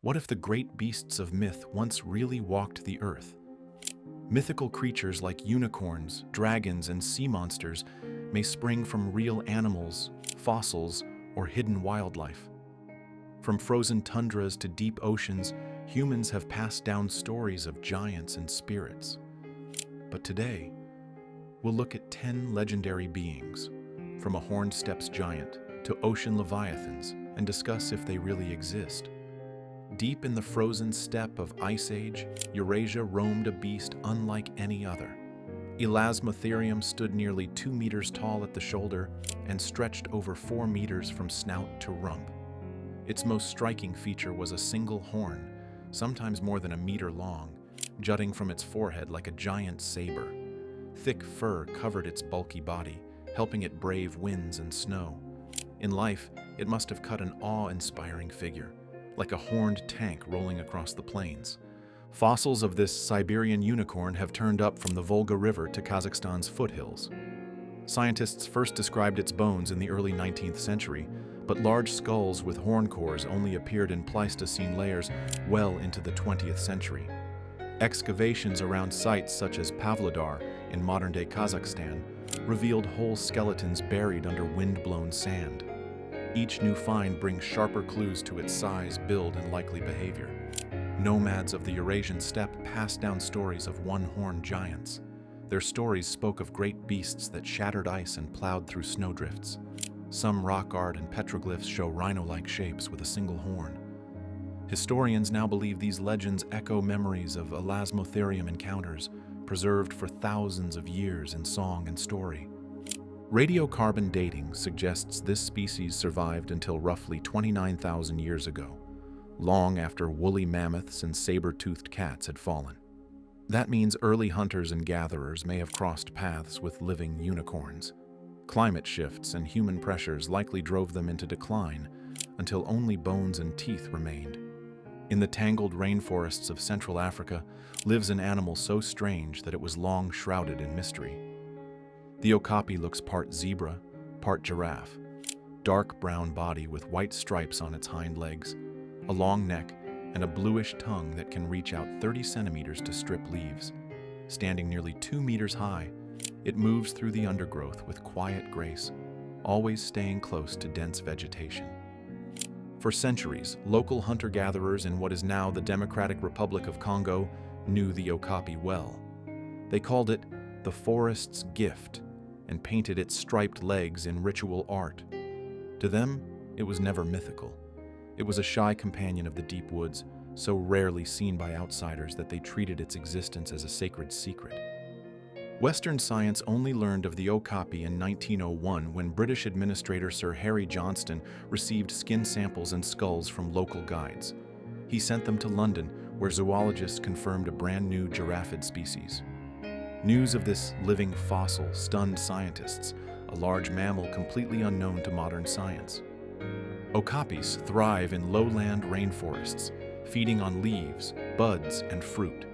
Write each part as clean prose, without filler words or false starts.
What if the great beasts of myth once really walked the earth? Mythical creatures like unicorns, dragons, and sea monsters may spring from real animals, fossils, or hidden wildlife. From frozen tundras to deep oceans, humans have passed down stories of giants and spirits. But today, we'll look at 10 legendary beings, from a horned steppes giant to ocean leviathans, and discuss if they really exist. Deep in the frozen steppe of Ice Age, Eurasia roamed a beast unlike any other. Elasmotherium stood nearly 2 meters tall at the shoulder and stretched over 4 meters from snout to rump. Its most striking feature was a single horn, sometimes more than a meter long, jutting from its forehead like a giant saber. Thick fur covered its bulky body, helping it brave winds and snow. In life, it must have cut an awe-inspiring figure, like a horned tank rolling across the plains. Fossils of this Siberian unicorn have turned up from the Volga River to Kazakhstan's foothills. Scientists first described its bones in the early 19th century, but large skulls with horn cores only appeared in Pleistocene layers well into the 20th century. Excavations around sites such as Pavlodar in modern-day Kazakhstan revealed whole skeletons buried under wind-blown sand. Each new find brings sharper clues to its size, build, and likely behavior. Nomads of the Eurasian steppe passed down stories of one-horned giants. Their stories spoke of great beasts that shattered ice and plowed through snowdrifts. Some rock art and petroglyphs show rhino-like shapes with a single horn. Historians now believe these legends echo memories of Elasmotherium encounters, preserved for thousands of years in song and story. Radiocarbon dating suggests this species survived until roughly 29,000 years ago, long after woolly mammoths and saber-toothed cats had fallen. That means early hunters and gatherers may have crossed paths with living unicorns. Climate shifts and human pressures likely drove them into decline until only bones and teeth remained. In the tangled rainforests of Central Africa lives an animal so strange that it was long shrouded in mystery. The Okapi looks part zebra, part giraffe. Dark brown body with white stripes on its hind legs, a long neck, and a bluish tongue that can reach out 30 centimeters to strip leaves. Standing nearly 2 meters high, it moves through the undergrowth with quiet grace, always staying close to dense vegetation. For centuries, local hunter-gatherers in what is now the Democratic Republic of Congo knew the Okapi well. They called it the forest's gift and painted its striped legs in ritual art. To them, it was never mythical. It was a shy companion of the deep woods, so rarely seen by outsiders that they treated its existence as a sacred secret. Western science only learned of the Okapi in 1901 when British Administrator Sir Harry Johnston received skin samples and skulls from local guides. He sent them to London, where zoologists confirmed a brand new giraffid species. News of this living fossil stunned scientists, a large mammal completely unknown to modern science. Okapis thrive in lowland rainforests, feeding on leaves, buds, and fruit.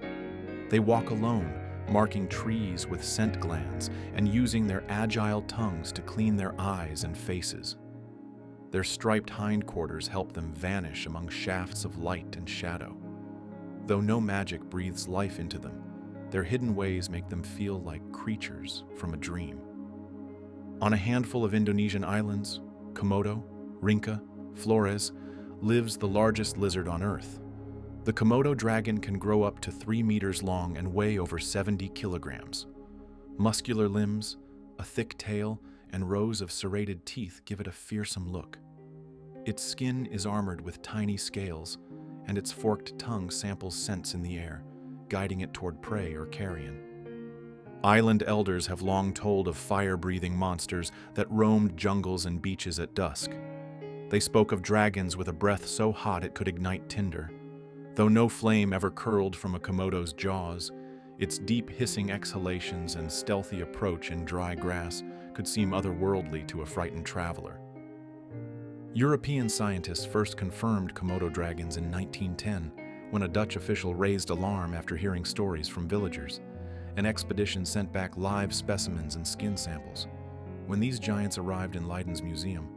They walk alone, marking trees with scent glands and using their agile tongues to clean their eyes and faces. Their striped hindquarters help them vanish among shafts of light and shadow. Though no magic breathes life into them, their hidden ways make them feel like creatures from a dream. On a handful of Indonesian islands, Komodo, Rinca, Flores, lives the largest lizard on Earth. The Komodo dragon can grow up to 3 meters long and weigh over 70 kilograms. Muscular limbs, a thick tail, and rows of serrated teeth give it a fearsome look. Its skin is armored with tiny scales, and its forked tongue samples scents in the air, guiding it toward prey or carrion. Island elders have long told of fire-breathing monsters that roamed jungles and beaches at dusk. They spoke of dragons with a breath so hot it could ignite tinder. Though no flame ever curled from a Komodo's jaws, its deep hissing exhalations and stealthy approach in dry grass could seem otherworldly to a frightened traveler. European scientists first confirmed Komodo dragons in 1910, when a Dutch official raised alarm after hearing stories from villagers. An expedition sent back live specimens and skin samples. When these giants arrived in Leiden's museum,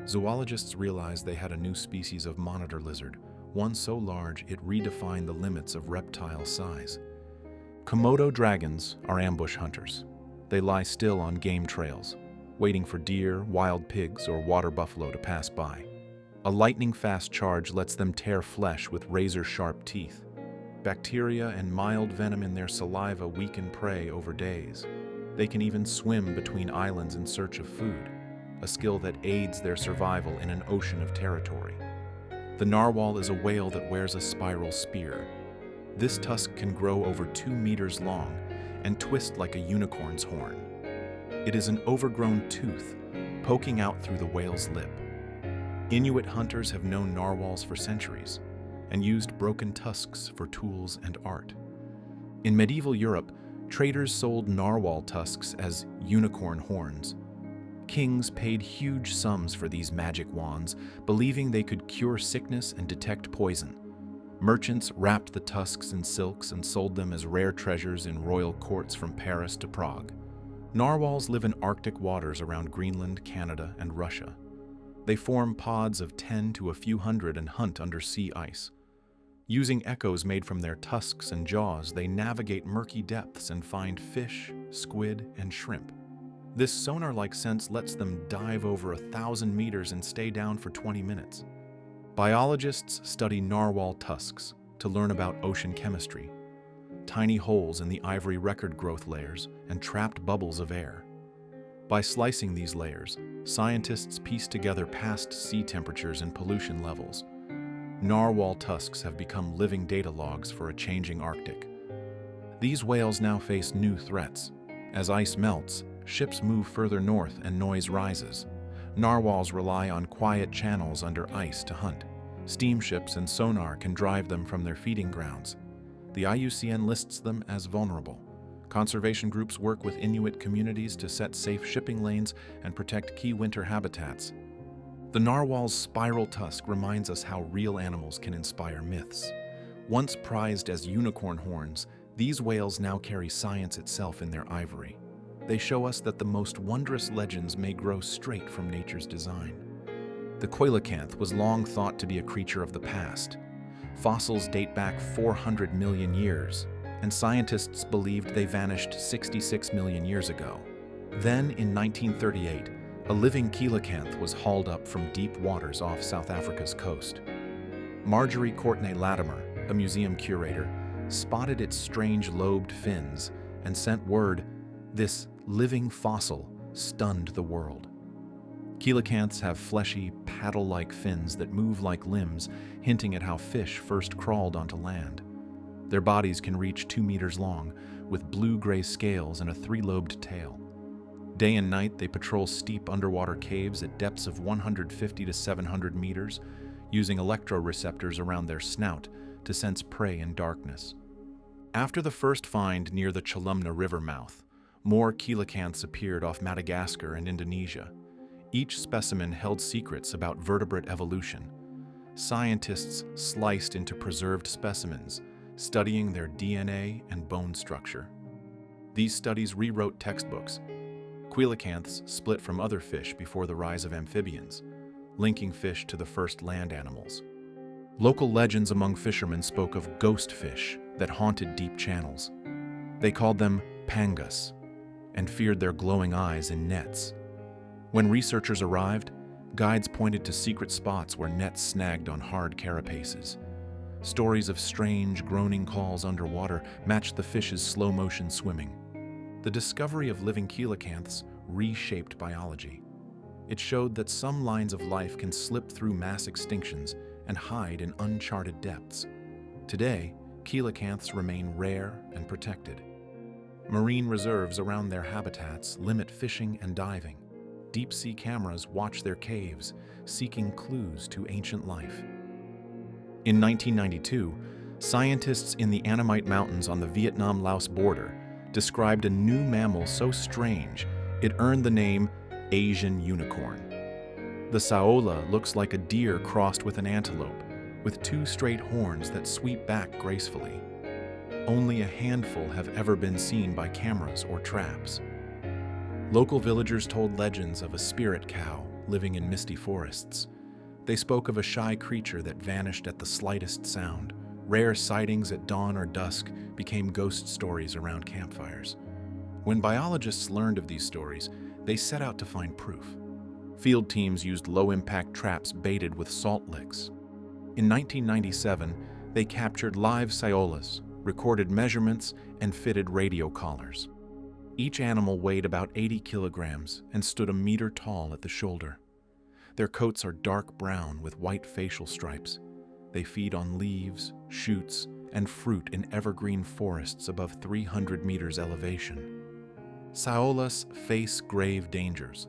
zoologists realized they had a new species of monitor lizard, one so large it redefined the limits of reptile size. Komodo dragons are ambush hunters. They lie still on game trails, waiting for deer, wild pigs, or water buffalo to pass by. A lightning-fast charge lets them tear flesh with razor-sharp teeth. Bacteria and mild venom in their saliva weaken prey over days. They can even swim between islands in search of food, a skill that aids their survival in an ocean of territory. The narwhal is a whale that wears a spiral spear. This tusk can grow over 2 meters long and twist like a unicorn's horn. It is an overgrown tooth poking out through the whale's lip. Inuit hunters have known narwhals for centuries and used broken tusks for tools and art. In medieval Europe, traders sold narwhal tusks as unicorn horns. Kings paid huge sums for these magic wands, believing they could cure sickness and detect poison. Merchants wrapped the tusks in silks and sold them as rare treasures in royal courts from Paris to Prague. Narwhals live in Arctic waters around Greenland, Canada, and Russia. They form pods of 10 to a few hundred and hunt under sea ice. Using echoes made from their tusks and jaws, they navigate murky depths and find fish, squid, and shrimp. This sonar-like sense lets them dive over 1,000 meters and stay down for 20 minutes. Biologists study narwhal tusks to learn about ocean chemistry, tiny holes in the ivory record growth layers and trapped bubbles of air. By slicing these layers, scientists piece together past sea temperatures and pollution levels. Narwhal tusks have become living data logs for a changing Arctic. These whales now face new threats. As ice melts, ships move further north and noise rises. Narwhals rely on quiet channels under ice to hunt. Steamships and sonar can drive them from their feeding grounds. The IUCN lists them as vulnerable. Conservation groups work with Inuit communities to set safe shipping lanes and protect key winter habitats. The narwhal's spiral tusk reminds us how real animals can inspire myths. Once prized as unicorn horns, these whales now carry science itself in their ivory. They show us that the most wondrous legends may grow straight from nature's design. The Kilacanth was long thought to be a creature of the past. Fossils date back 400 million years, and scientists believed they vanished 66 million years ago. Then, in 1938, a living Kilacanth was hauled up from deep waters off South Africa's coast. Marjorie Courtney Latimer, a museum curator, spotted its strange lobed fins and sent word, "This living fossil stunned the world." Kilacanths have fleshy, paddle-like fins that move like limbs, hinting at how fish first crawled onto land. Their bodies can reach 2 meters long, with blue-gray scales and a 3-lobed tail. Day and night, they patrol steep underwater caves at depths of 150 to 700 meters, using electroreceptors around their snout to sense prey in darkness. After the first find near the Chalumna River mouth, more Kilacanths appeared off Madagascar and Indonesia. Each specimen held secrets about vertebrate evolution. Scientists sliced into preserved specimens, studying their DNA and bone structure. These studies rewrote textbooks. Kilacanths split from other fish before the rise of amphibians, linking fish to the first land animals. Local legends among fishermen spoke of ghost fish that haunted deep channels. They called them pangas and feared their glowing eyes in nets. When researchers arrived, guides pointed to secret spots where nets snagged on hard carapaces. Stories of strange, groaning calls underwater matched the fish's slow-motion swimming. The discovery of living Kilacanths reshaped biology. It showed that some lines of life can slip through mass extinctions and hide in uncharted depths. Today, Kilacanths remain rare and protected. Marine reserves around their habitats limit fishing and diving. Deep-sea cameras watch their caves, seeking clues to ancient life. In 1992, scientists in the Annamite Mountains on the Vietnam-Laos border described a new mammal so strange it earned the name Asian unicorn. The Sola looks like a deer crossed with an antelope, with 2 straight horns that sweep back gracefully. Only a handful have ever been seen by cameras or traps. Local villagers told legends of a spirit cow living in misty forests. They spoke of a shy creature that vanished at the slightest sound. Rare sightings at dawn or dusk became ghost stories around campfires. When biologists learned of these stories, they set out to find proof. Field teams used low-impact traps baited with salt licks. In 1997, they captured live Solas, recorded measurements, and fitted radio collars. Each animal weighed about 80 kilograms and stood a meter tall at the shoulder. Their coats are dark brown with white facial stripes. They feed on leaves, shoots, and fruit in evergreen forests above 300 meters elevation. Solas face grave dangers.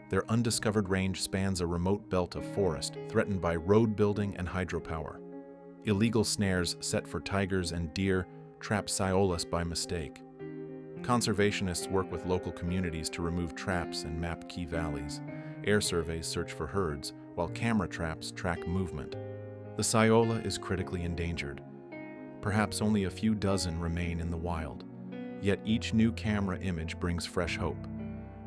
Their undiscovered range spans a remote belt of forest threatened by road building and hydropower. Illegal snares set for tigers and deer trap Solas by mistake. Conservationists work with local communities to remove traps and map key valleys. Air surveys search for herds, while camera traps track movement. The Sola is critically endangered. Perhaps only a few dozen remain in the wild. Yet each new camera image brings fresh hope.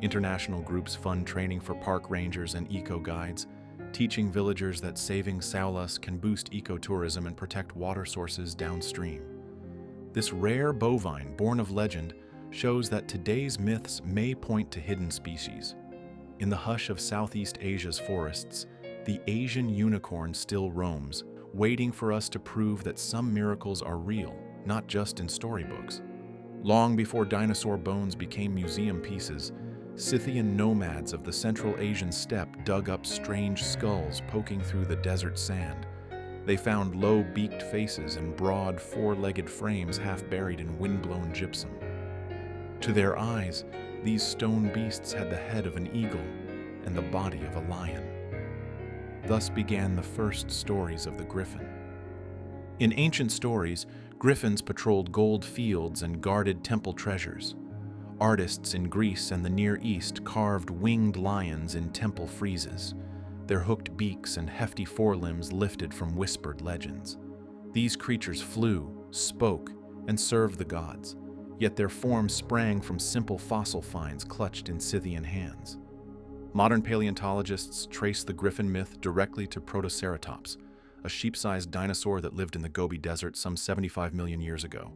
International groups fund training for park rangers and eco-guides, teaching villagers that saving Solas can boost ecotourism and protect water sources downstream. This rare bovine, born of legend, shows that today's myths may point to hidden species. In the hush of Southeast Asia's forests, the Asian unicorn still roams, waiting for us to prove that some miracles are real, not just in storybooks. Long before dinosaur bones became museum pieces, Scythian nomads of the Central Asian steppe dug up strange skulls poking through the desert sand. They found low-beaked faces and broad, four-legged frames half buried in wind-blown gypsum. To their eyes, these stone beasts had the head of an eagle and the body of a lion. Thus began the first stories of the griffin. In ancient stories, griffins patrolled gold fields and guarded temple treasures. Artists in Greece and the Near East carved winged lions in temple friezes, their hooked beaks and hefty forelimbs lifted from whispered legends. These creatures flew, spoke, and served the gods, yet their forms sprang from simple fossil finds clutched in Scythian hands. Modern paleontologists trace the griffin myth directly to Protoceratops, a sheep-sized dinosaur that lived in the Gobi Desert some 75 million years ago.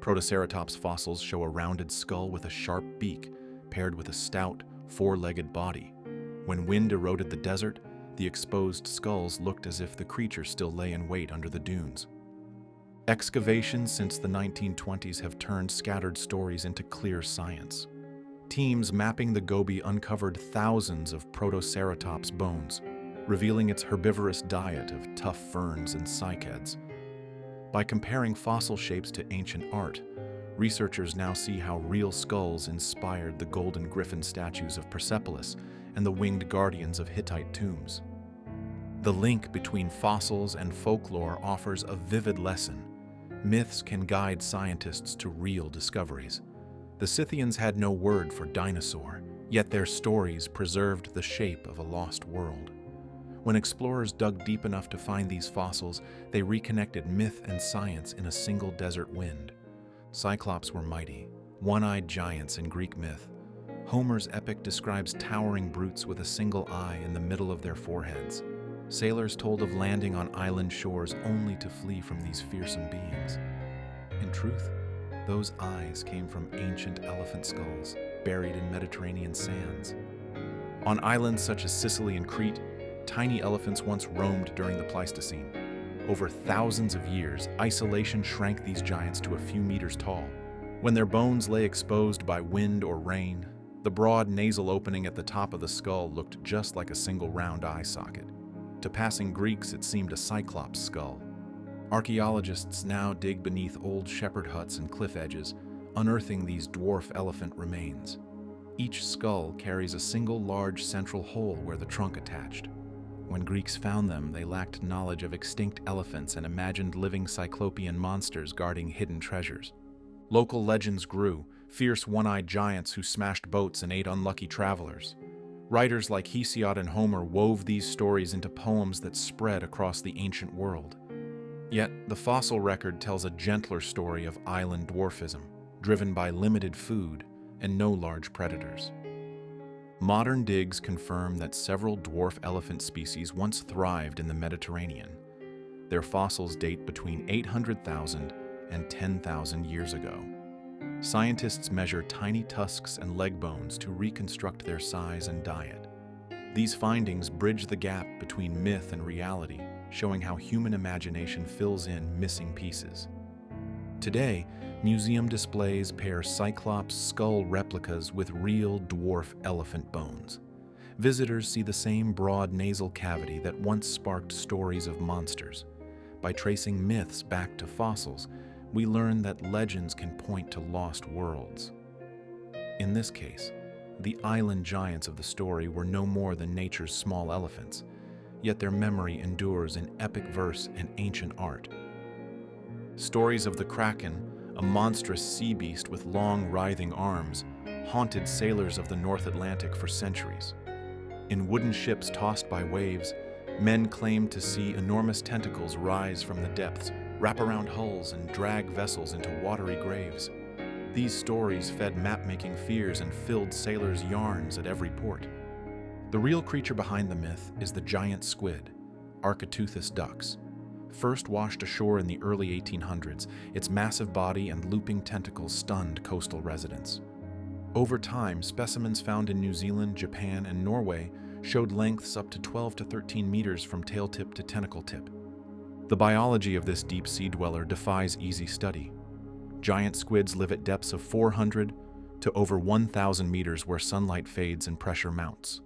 Protoceratops fossils show a rounded skull with a sharp beak, paired with a stout, four-legged body. When wind eroded the desert, the exposed skulls looked as if the creature still lay in wait under the dunes. Excavations since the 1920s have turned scattered stories into clear science. Teams mapping the Gobi uncovered thousands of Protoceratops bones, revealing its herbivorous diet of tough ferns and cycads. By comparing fossil shapes to ancient art, researchers now see how real skulls inspired the golden griffin statues of Persepolis and the winged guardians of Hittite tombs. The link between fossils and folklore offers a vivid lesson. Myths can guide scientists to real discoveries. The Scythians had no word for dinosaur, yet their stories preserved the shape of a lost world. When explorers dug deep enough to find these fossils, they reconnected myth and science in a single desert wind. Cyclops were mighty, one-eyed giants in Greek myth. Homer's epic describes towering brutes with a single eye in the middle of their foreheads. Sailors told of landing on island shores only to flee from these fearsome beings. In truth, those eyes came from ancient elephant skulls buried in Mediterranean sands. On islands such as Sicily and Crete, tiny elephants once roamed during the Pleistocene. Over thousands of years, isolation shrank these giants to a few meters tall. When their bones lay exposed by wind or rain, the broad nasal opening at the top of the skull looked just like a single round eye socket. To passing Greeks, it seemed a cyclops skull. Archaeologists now dig beneath old shepherd huts and cliff edges, unearthing these dwarf elephant remains. Each skull carries a single large central hole where the trunk attached. When Greeks found them, they lacked knowledge of extinct elephants and imagined living cyclopean monsters guarding hidden treasures. Local legends grew, fierce one-eyed giants who smashed boats and ate unlucky travelers. Writers like Hesiod and Homer wove these stories into poems that spread across the ancient world. Yet, the fossil record tells a gentler story of island dwarfism, driven by limited food and no large predators. Modern digs confirm that several dwarf elephant species once thrived in the Mediterranean. Their fossils date between 800,000 and 10,000 years ago. Scientists measure tiny tusks and leg bones to reconstruct their size and diet. These findings bridge the gap between myth and reality, showing how human imagination fills in missing pieces. Today, museum displays pair Cyclops skull replicas with real dwarf elephant bones. Visitors see the same broad nasal cavity that once sparked stories of monsters. By tracing myths back to fossils, we learn that legends can point to lost worlds. In this case, the island giants of the story were no more than nature's small elephants, yet their memory endures in epic verse and ancient art. Stories of the Kraken, a monstrous sea beast with long, writhing arms, haunted sailors of the North Atlantic for centuries. In wooden ships tossed by waves, men claimed to see enormous tentacles rise from the depths, wrap around hulls, and drag vessels into watery graves. These stories fed map-making fears and filled sailors' yarns at every port. The real creature behind the myth is the giant squid, Architeuthis dux. First washed ashore in the early 1800s, its massive body and looping tentacles stunned coastal residents. Over time, specimens found in New Zealand, Japan, and Norway showed lengths up to 12 to 13 meters from tail tip to tentacle tip. The biology of this deep-sea dweller defies easy study. Giant squids live at depths of 400 to over 1,000 meters where sunlight fades and pressure mounts.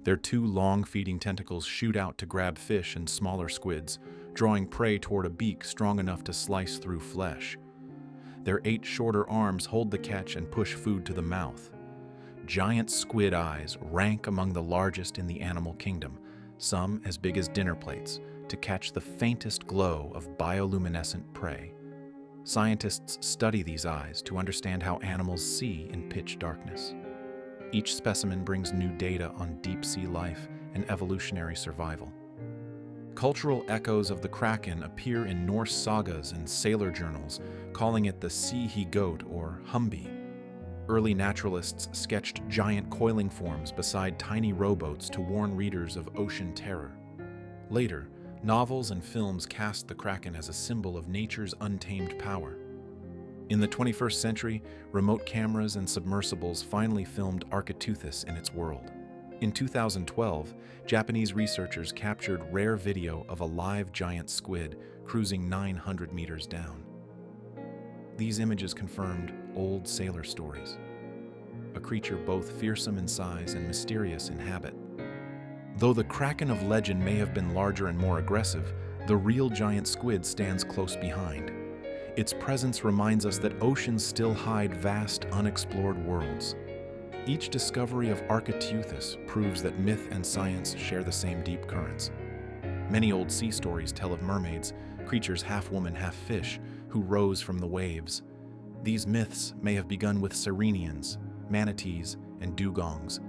Their two long feeding tentacles shoot out to grab fish and smaller squids, drawing prey toward a beak strong enough to slice through flesh. Their 8 shorter arms hold the catch and push food to the mouth. Giant squid eyes rank among the largest in the animal kingdom, some as big as dinner plates, to catch the faintest glow of bioluminescent prey. Scientists study these eyes to understand how animals see in pitch darkness. Each specimen brings new data on deep-sea life and evolutionary survival. Cultural echoes of the Kraken appear in Norse sagas and sailor journals, calling it the sea-he-goat or Humby. Early naturalists sketched giant coiling forms beside tiny rowboats to warn readers of ocean terror. Later, novels and films cast the Kraken as a symbol of nature's untamed power. In the 21st century, remote cameras and submersibles finally filmed Architeuthis in its world. In 2012, Japanese researchers captured rare video of a live giant squid cruising 900 meters down. These images confirmed old sailor stories, a creature both fearsome in size and mysterious in habit. Though the Kraken of legend may have been larger and more aggressive, the real giant squid stands close behind. Its presence reminds us that oceans still hide vast, unexplored worlds. Each discovery of Architeuthis proves that myth and science share the same deep currents. Many old sea stories tell of mermaids, creatures half woman, half fish, who rose from the waves. These myths may have begun with sirenians, manatees, and dugongs.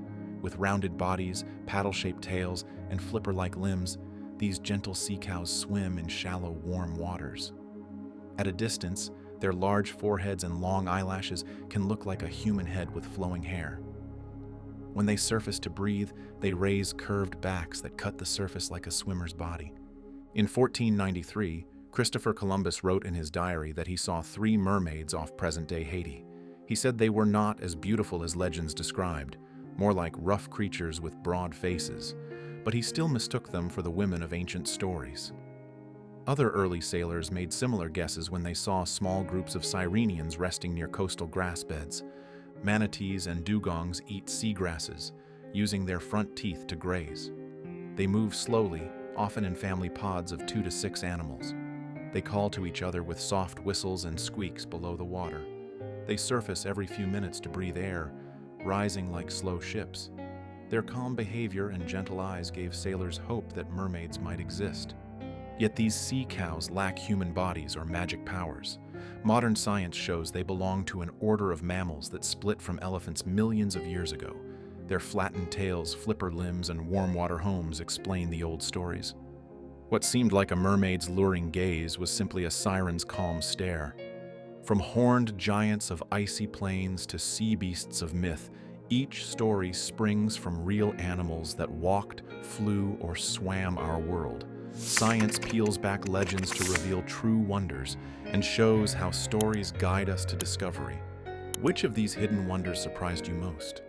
With rounded bodies, paddle-shaped tails, and flipper-like limbs, these gentle sea cows swim in shallow, warm waters. At a distance, their large foreheads and long eyelashes can look like a human head with flowing hair. When they surface to breathe, they raise curved backs that cut the surface like a swimmer's body. In 1493, Christopher Columbus wrote in his diary that he saw 3 mermaids off present-day Haiti. He said they were not as beautiful as legends described, more like rough creatures with broad faces, but he still mistook them for the women of ancient stories. Other early sailors made similar guesses when they saw small groups of sirenians resting near coastal grass beds. Manatees and dugongs eat seagrasses, using their front teeth to graze. They move slowly, often in family pods of 2 to 6 animals. They call to each other with soft whistles and squeaks below the water. They surface every few minutes to breathe air, rising like slow ships. Their calm behavior and gentle eyes gave sailors hope that mermaids might exist. Yet these sea cows lack human bodies or magic powers. Modern science shows they belong to an order of mammals that split from elephants millions of years ago. Their flattened tails, flipper limbs, and warm water homes explain the old stories. What seemed like a mermaid's luring gaze was simply a siren's calm stare. From horned giants of icy plains to sea beasts of myth, Each story springs from real animals that walked, flew, or swam our world. Science peels back legends to reveal true wonders and shows how stories guide us to discovery. Which of these hidden wonders surprised you most?